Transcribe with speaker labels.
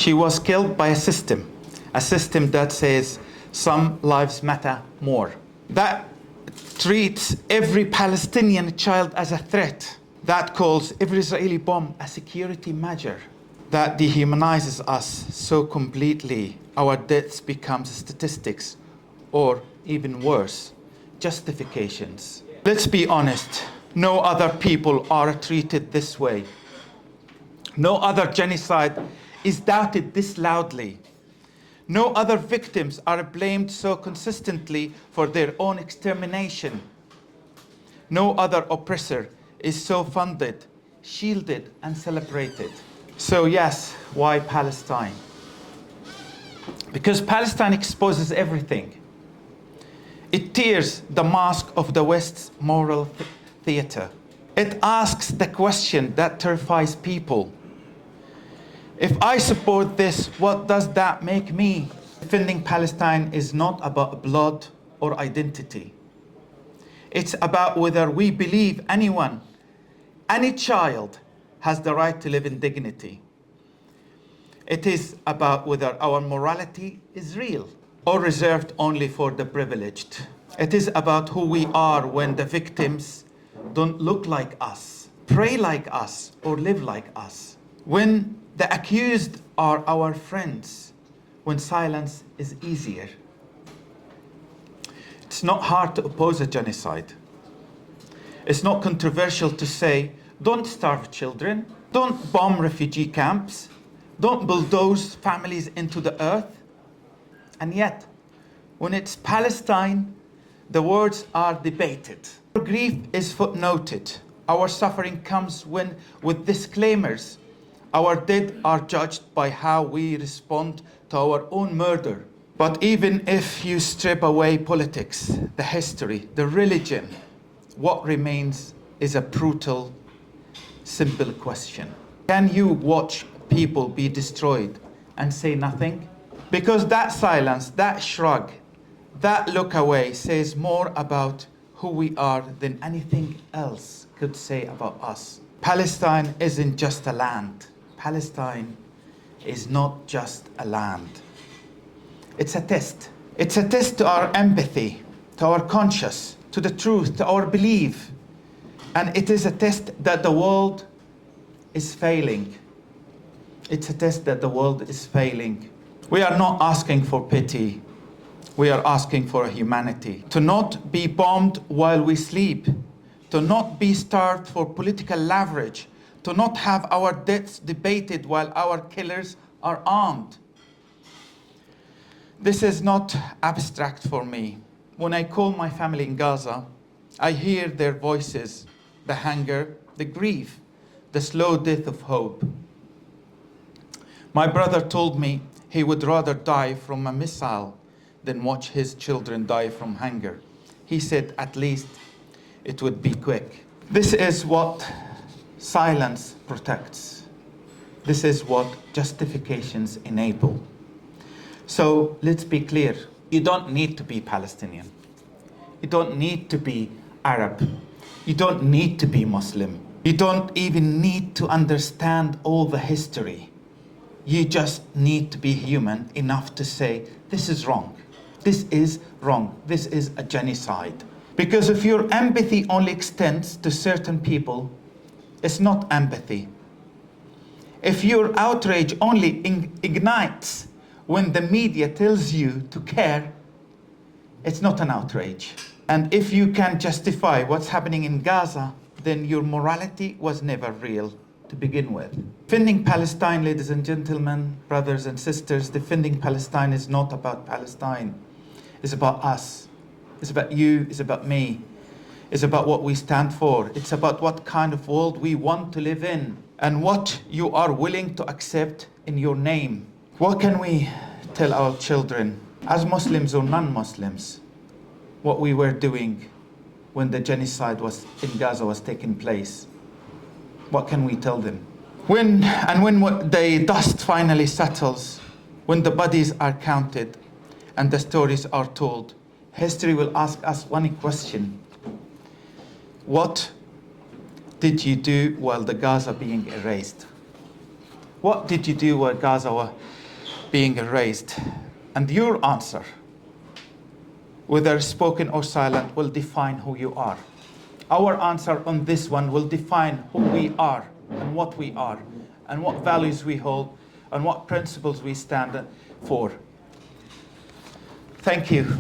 Speaker 1: She was killed by a system that says some lives matter more, that treats every Palestinian child as a threat, that calls every Israeli bomb a security measure, that dehumanizes us so completely our deaths become statistics, or even worse, justifications. Let's be honest, no other people are treated this way. No other genocide is doubted this loudly. No other victims are blamed so consistently for their own extermination. No other oppressor is so funded, shielded, and celebrated. So yes, why Palestine? Because Palestine exposes everything. It tears the mask of the West's moral theater. It asks the question that terrifies people. If I support this, what does that make me? Defending Palestine is not about blood or identity. It's about whether we believe anyone, any child, has the right to live in dignity. It is about whether our morality is real or reserved only for the privileged. It is about who we are when the victims don't look like us, pray like us, or live like us. When the accused are our friends, when silence is easier. It's not hard to oppose a genocide. It's not controversial to say, don't starve children, don't bomb refugee camps, don't bulldoze families into the earth. And yet, when it's Palestine, the words are debated. Our grief is footnoted. Our suffering comes with disclaimers. Our dead are judged by how we respond to our own murder. But even if you strip away politics, the history, the religion, what remains is a brutal, simple question. Can you watch people be destroyed and say nothing? Because that silence, that shrug, that look away says more about who we are than anything else could say about us. Palestine isn't just a land. Palestine is not just a land. It's a test. It's a test to our empathy, to our conscience, to the truth, to our belief. And it is a test that the world is failing. It's a test that the world is failing. We are not asking for pity. We are asking for humanity. To not be bombed while we sleep. To not be starved for political leverage. To not have our deaths debated while our killers are armed. This is not abstract for me. When I call my family in Gaza, I hear their voices, the hunger, the grief, the slow death of hope. My brother told me he would rather die from a missile than watch his children die from hunger. He said at least it would be quick. This is what silence protects. This is what justifications enable. So let's be clear. You don't need to be Palestinian. You don't need to be Arab. You don't need to be Muslim. You don't even need to understand all the history. You just need to be human enough to say, this is wrong. This is wrong. This is a genocide. Because if your empathy only extends to certain people, it's not empathy. If your outrage only ignites when the media tells you to care, it's not an outrage. And if you can justify what's happening in Gaza, then your morality was never real to begin with. Defending Palestine, ladies and gentlemen, brothers and sisters, defending Palestine is not about Palestine. It's about us. It's about you. It's about me. It's about what we stand for. It's about what kind of world we want to live in and what you are willing to accept in your name. What can we tell our children, as Muslims or non-Muslims, what we were doing when the genocide in Gaza was taking place? What can we tell them? When the dust finally settles, when the bodies are counted and the stories are told, history will ask us one question. What did you do while the Gaza being erased? What did you do while Gaza was being erased? And your answer, whether spoken or silent, will define who you are. Our answer on this one will define who we are and what we are and what values we hold and what principles we stand for. Thank you.